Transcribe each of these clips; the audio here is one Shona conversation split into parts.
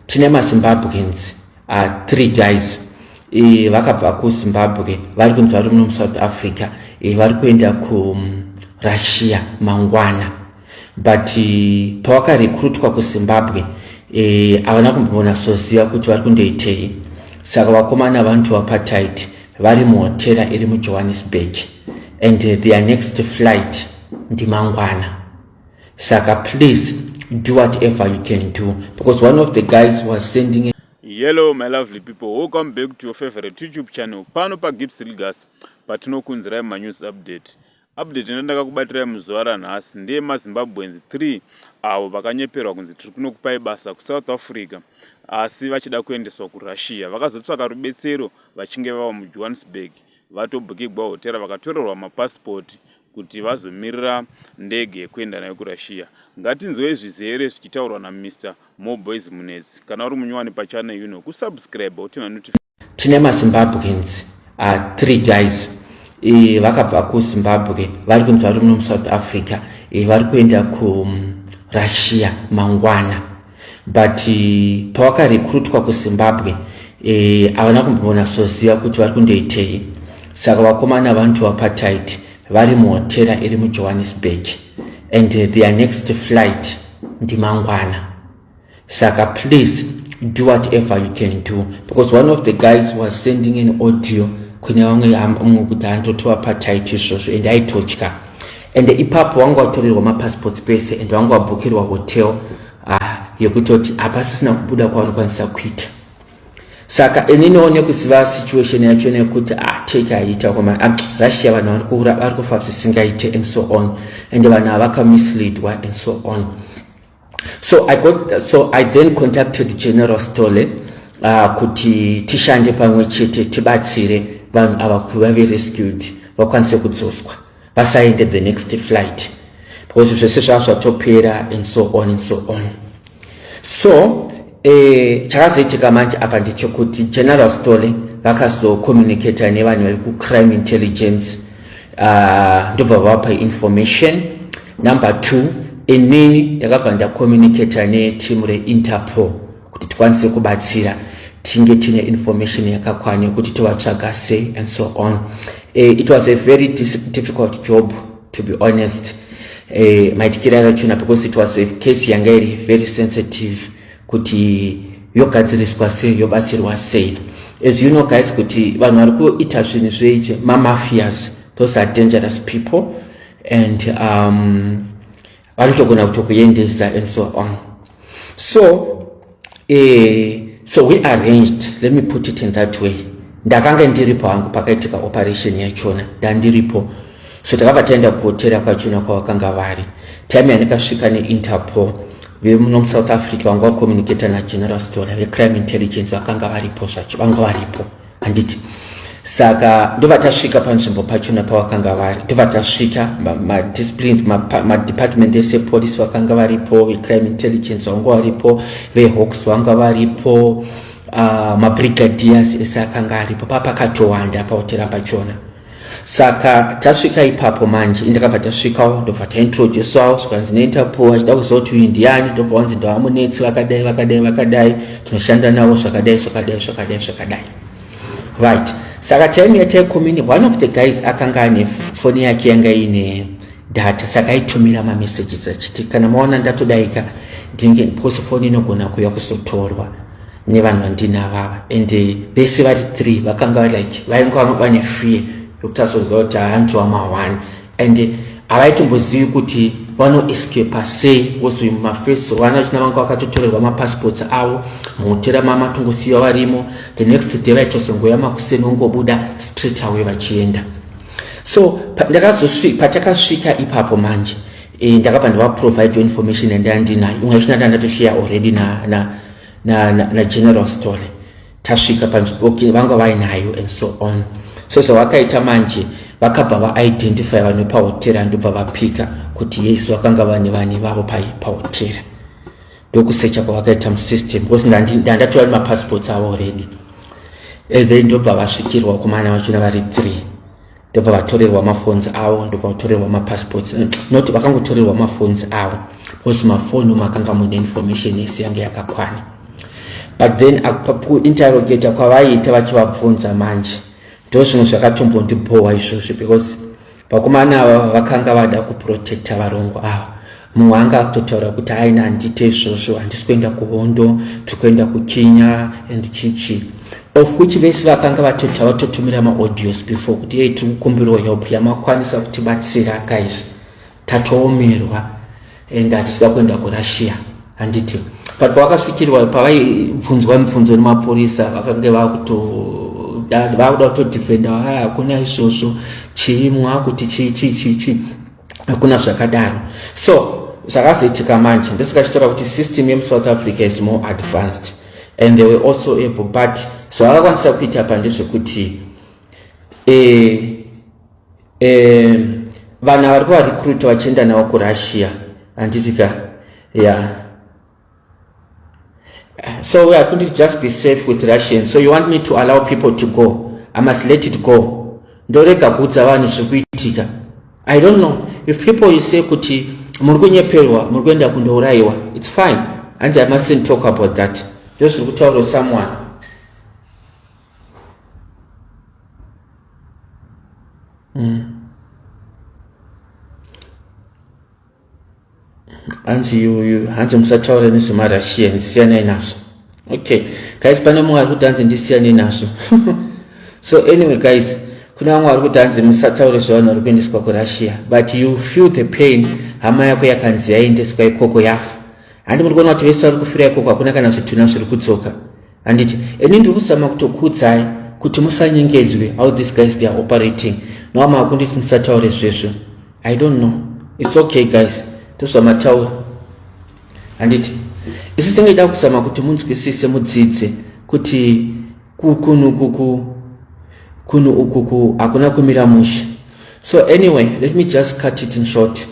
tine maZimbabweans 3 guys vakabva kuZimbabwe vari kunzi vari muno muSouth Africa vari kuenda kuRussia mangwana, but pavakarekrutwa kuZimbabwe havana kumboona soziva kuti vari kundoitei. Saka vakomana vantu apartheid vari muhotera iri muJohannesburg, and their next flight ndimangwana. Saka please do whatever you can do, because one of the guys was sending Hello my lovely people, welcome back to your favorite YouTube channel. Pano pa Gibbs Ilgas patinokunzirai news update ndandakakubatira muzuva ranhasi ndiye maZimbabweans 3 avo vakanyeperwa kunzi tiri kunokupai basa kuSouth Africa asi vachida kuendeswa kuRussia. Vakazotsvaka rubetsero vachinge vava muJohannesburg, vatobhukigwa hotera, vakatorerwa mapasipoti kuti vazomirira ndege yekuenda nayo kuRussia. Ngatinzwe zvizere zvichitaurwa naMr Moboys Munezi. Kana uri munyowani pachannel ino kusubscribe utina notification. Tine maZimbabweans 3 guys vakabva kuZimbabwe vari kunzi vari muno muSouth Africa vari kuenda kuRussia mangwana, but pavakarekrutwa kuZimbabwe havana kumboona soziva kuti vari kundoitei. Saka vakomana vantu apartheid vari muhotera iri muJohannesburg, and their next flight ndimangwana. Saka please do whatever you can do, because one of the guys was sending an audio kune vamwe kuti andotova apartheid izvozvo, and aitotya, and ipapo vanga vatorerwa mapassports pese, and vanga vabhukirwa hotel yekutoti hapasisina kubuda kwavanokwanisa kuita. Saka ininione kuziva situation yacho nekuti take aita koma Russia vanhu vari kufa zvisingaite and so on, and vanhu vakamisleadwa and so on. So I then contacted General Stole kuti tishande pamwe chete tibatsire vanhu ava kuti vave rescued vakwanise kudzoswa vasaende the next flight, because zvese zvazvatopera and so on and so on. So chakazoitika manje apa ndechekuti General Stole vakazokommunicata nevanhu vari kucrime intelligence ndobva vapa information. Number 2, inini ndakabva ndacommunicata netimu reInterpol kuti tikwanise kubatsira tinge tine information yakakwana yekuti tovatsvaga sei and so on. It was a very difficult job, to be honest, maitikira yachona, because it was a case yanga iri very sensitive kuti yogadziriswa sei, yobatsirwa sei. As you know guys, kuti vanhu vari kuita zvinhu zveje mafias, those are dangerous people, and vanotogona kutokuendesa and so on. So we arranged, let me put it in that way. Ndakanga ndiripo hangu pakaitika operation yachona, ndandiripo. So takabva taenda kuhotera kwachona kwavakanga vari. Time yandakasvika neInterpol vemuno muSouth Africa vanga vakommunicata naGeneral Stone vecrime intelligence vakanga varipo zvacho, vanga varipo handiti. Saka ndobva tasvika panzvimbo pachona pavakanga vari, ndobva tasvika madisciplines madepartment ese police vakanga varipo, vecrime intelligence vanga varipo, veHawks vanga varipo, mabrigadiers ese akanga aripo, papakatowanda pahotera pachona. Saka tasvika ipapo manje indakabva tasvikawo ndobva taintroducewawo zvikanzi neInterpol achida kuziva kuti uyu ndiani, ndobva wanzi ndavamunetsi vakadai tinoshanda navo zvakadai. Right. Saka time yataikomini, one of the guys akanga ane foni yake yanga ine data, saka aitumira mamessages achiti kana maona ndatodaika ndinge because foni inogona kuuya kuzotorwa nevanhu vandinavava, and vese vari 3 vakanga like vainga vane fear yokuti azoziva kuti hantu wama1, and havaitombozivi kuti vanoescapa sei, wozoyi mumafirst vana vachina vanga vakatotorerwa mapassports avo muhotera mamatongosiyiwa varimo. The next day vaitozongoya makuseni vongobuda straight away vachienda. So patakasvika ipapo manje ndakabva ndavaprovide information yandandinayo, imwe yachina ndandatoshiya already naGeneral Stole. Tasvika panzvimbo vanga vainayo and so on. So vakaita manje vakabva vaidentify vanhu pahotera, ndobva vapika kuti yes vakanga vane vanhu vavo pahotera. Ndokusecha kwavakaita musystem, because ndandatora mapassports avo already. Then ndobva vasvikirwa kumana vachona vari 3, ndobva vatorerwa maphones avo, ndobva vatorerwa mapassports, not vakangotorerwa maphones avo, because mafoni makanga mune information yese yanga yakakwana. but then kuinterrogata kwavaita vachivabvunza manje ndo zvimwe zvakatombondibhowa izvozvo, because vakomana ava vakanga vada kuprotecta varongwa ava. Mumwe anga akutotaura kuti aina handite izvozvo, handisi kuenda kuhondo, tiri kuenda kuKenya and chichi, of which vese vakanga vatotumira maaudios before kuti yei tiri kukumbirawo help yamakwanisa kutibatsira guys, tatoomerwa and hatisida kuenda kuRussia handiti. But vakasvikirwa pavaibvunzwa mibvunzo nemapurisa vakange vakuda kutodefenda hakuna izvozvo chiimwa kuti chi hakuna zvakadaro. So zvakazoitika manje ndosikachitora kuti system yemuSouth Africa is more advanced and they were also able, but zvavakakwanisa kuita pandezvekuti vana vari kuvarecruita vachienda navo kuRussia handitika, yeah. So we are going to just be safe with Russians. So you want me to allow people to go? I must let it go. Ndorega kuudza vanhu zvikuitika. I don't know. If people you say kuti muri kunyeperwa, muri kuenda kundouraiwa, it's fine. And I mustn't talk about that. Just kutaura someone. Hanzi musataura nezvemaRussians, siyanai nazvo. Okay guys, pane mumwe ari kuti hanzi ndisiyanei nazvo. So anyway guys, kuna vamwe vari kuti hanzi musataure zvavanhu vari kuendeswa kuRussia, but you feel the pain. Hama yako yakanzi yaendeswa ikoko yafa. Handi muri kuona kuti vese vari kufira ikoko hakuna kana zvituna zviri kudzoka handiti. Ini ndiri kuzama kutokuudzai kuti musanyengedzwe how these guys they are operating. Novamwe vari kunditi ndisataure zvezvo. I don't know, it's okay guys, ndozvamataura handiti. Isi tingaida kuzama kuti munzwisise mudzidze kuti kunu ukuku hakuna kumira mushe. So anyway, let me just cut it in short.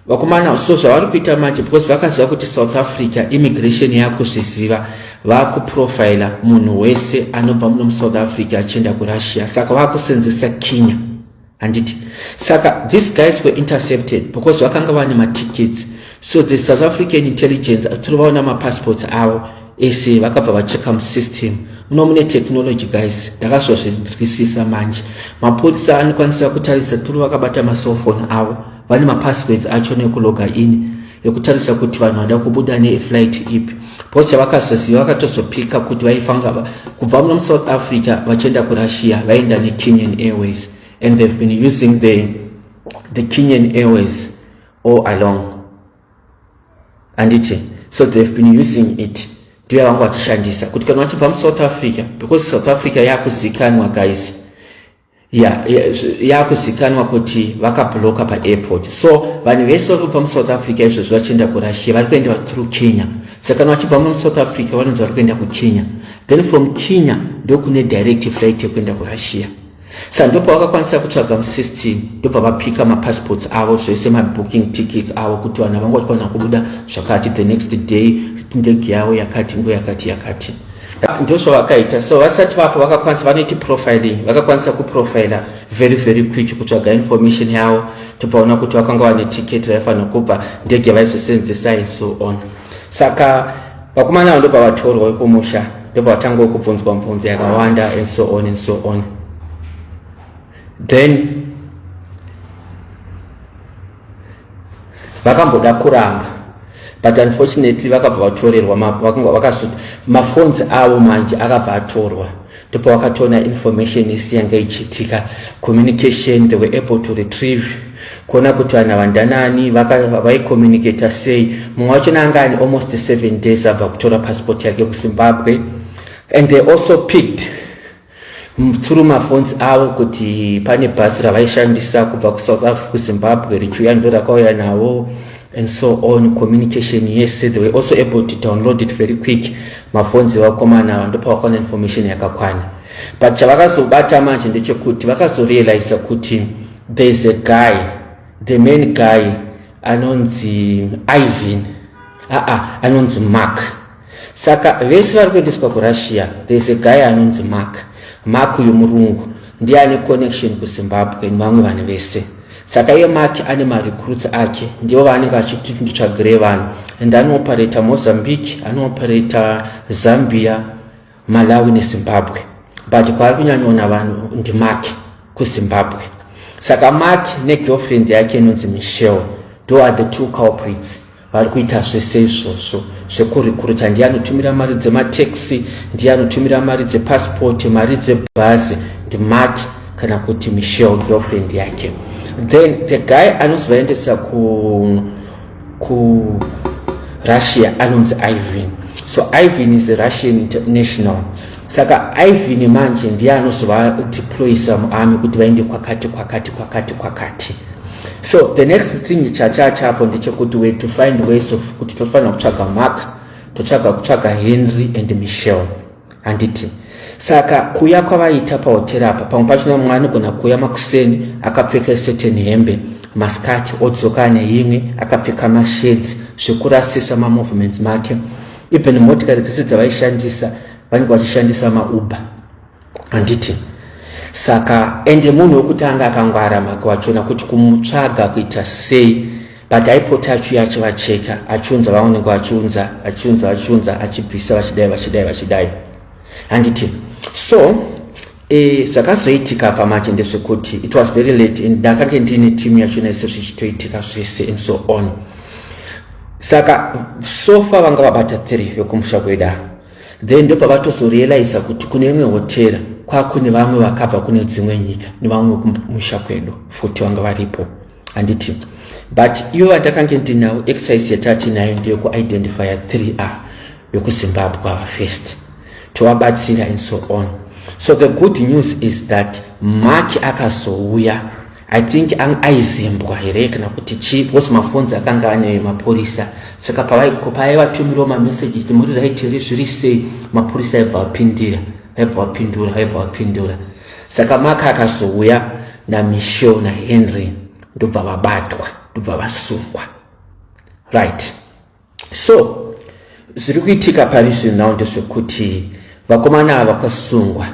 Vakomana so zvavari kuita manje, because vakaziva kuti South Africa immigration yakuzviziva, vakuprofila munhu wese anobva muno muSouth Africa achienda kuRussia, saka vakusenzesa Kenya handiti. Saka these guys were intercepted because vakanga vane matickets. So the South African intelligence tiri vaona mapassports avo ese vakabva vacheka musystem. Muno mune technology guys, ndakazozvinzwisisa manje. Mapurisa anokwanisa kutarisa turi vakabata macellphone avo, vane mapasswords acho nekuloga in yekutarisa kuti vanhu vada kubuda neflight ipi. Because chavakazoziva vakatozopika kuti vaifanga kubva muno muSouth Africa vachienda kuRussia vaenda neKenyan Airways, and they've been using the Kenyan Airways all along handiti. So they've been using it, ndiyo vangu vachishandisa kuti kana vachibva muSouth Africa, because South Africa yakuzikanwa guys, yakuzikanwa kuti vakabloka paairport. So vanhu vese vari kubva muSouth Africa izvozvo vachienda kuRussia vari kuenda through Kenya. Saka kana vachibva muSouth Africa vanonzi vari kuenda kuKenya, then from Kenya ndokune direct flight yekuenda kuRussia. Saka ndopa vakakwanisa kutsvaga musystem, ndopa vapika mapassports avo zvese mabooking tickets avo kuti vanhu vanga vachifanira kubuda zvakati the next day, ndege yavo yakati nguva yakati. Ndozvavakaita. So vasati vapo vakakwanisa vanoiti profiling, vakakwanisa kuprofila very quick kutsvaga information yavo, tobvaona kuti vakanga vane ticket raifanira kubva, ndege vaizosenzesa and so on. Saka vakomana avo ndobva vatorwa ikumusha, ndobva vatanga kubvunzwa mibvunzo yakawanda and so on. Then vakamboda kuramba, but unfortunately vakabva vatorerwa maphones avo manje akabva atorwa. Ndipo vakatona information isi yanga ichitika, communication they were able to retrieve, kuona kuti vana vandanani vaicommunicata sei. Mumwe wacho anga ane almost 7 days abva kutora passport yake kuZimbabwe, and they also picked through maphones avo kuti pane bhasi ravaishandisa kubva kuSouth Africa kuZimbabwe richiuya ndo rakauya navo and so on. Communication yese they were also able to download it very quick. Maphones vakomana ndopa vakaona information yakakwana, but chavakazobata manje ndechekuti vakazorealize kuti there is a guy, the main guy anonzi Ivan, anonzi Mark. Saka vese vari kuendeswa kuRussia, there is a guy anonzi Mark uyu murungu ndiye ane connection kuZimbabwe nevamwe vanhu vese. saka iye Mark ane marecruits ake ndivo vanenge vachitsvagire vanhu and anooperator Mozambique, anooperator Zambia, Malawi neZimbabwe, but kwaari kunyanyoona vanhu ndi Mark kuZimbabwe. Saka Mark negirlfriend yake inonzi Michelle ndo are the two culprits vari kuita zvese izvozvo zvekurecruita. Ndiye anotumira mari dzemateksi, ndiye anotumira mari dzepassport, mari dzebhazi, ndi Mark kana kuti Michelle girlfriend yake. Then the guy anozovaendesa ku Russia anonzi Ivan. So Ivan is a Russian national. Saka Ivan manje ndiye anozova deployisa muarmy kuti vaende kwakati. So the next thing chapo ndechekuti we to find ways of kuti tofanira kutsvaga Mark, kutsvaga Henry and Michelle. Handiti saka kuya kwavaita pahotera apa pamwe pachona mumwe anogona kuya makuseni akapfeka certain hembe maskati odzoka neimwe akapfeka masheds zvekurasisa mamovements make. Even motikari dzese dzavaishandisa vanenge vachishandisa mauber. Handiti saka ende munhu wekutanga akangwara Mark wachona kuti kumutsvaga kuita sei, but aipota achivacheka achiunza vaonenge achiunza achibvisa vachidai. Handiti so zvakazoitika pamache ndezvekuti it was very late and ndakange ndine team yachona ise zvichitoitika zvese and so on. Saka sofa vanga vabata 3 yokumusha kweda, then ndopa vatozorealize kuti kune imwe hotera kwakune vamwe vakabva kune dzimwe nyika nevamwe kumusha kwedu futi vanga varipo. Handiti but ivo vandakange ndinawo exercise yatati nayo ndeyekuidentifya 3R yokuZimbabwe ava first tovabatsira and so on. So the good news is that Mark akazouya, I think aizimbwa here kana kuti chi because mafonzi akanga ane mapurisa. Saka pavaivatumirawo mamessages kuti muri right here zviri sei, mapurisa aibva vapindura. Saka Mark akazouya naMichelle naHenry ndobva vabatwa, ndobva vasungwa. Right. So zviri kuitika parizvino now ndezvekuti vakomana ava vakasungwa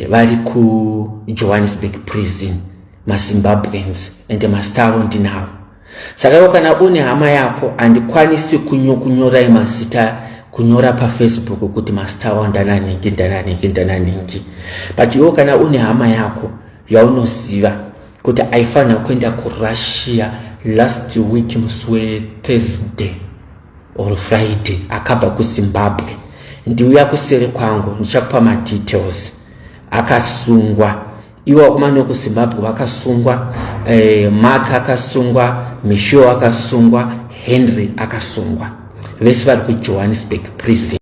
vari kuJohannesburg prison, maZimbabweans and mazita ndinawo. Saka iwo kana une hama yako handikwanisi kunyorai mazita kunyora paFacebook kuti mazita awo ndananhingi, but iwo kana une hama yako yaunoziva kuti aifanira kuenda kuRussia last week musi weThursday or Friday akabva kuZimbabwe, ndiuya kusere kwangu ndichakupa madetails. Akasungwa iwo vakomana vekuZimbabwe vakasungwa, Mark akasungwa, Michelle akasungwa, Henry akasungwa, vese vari kuJohannesburg prison.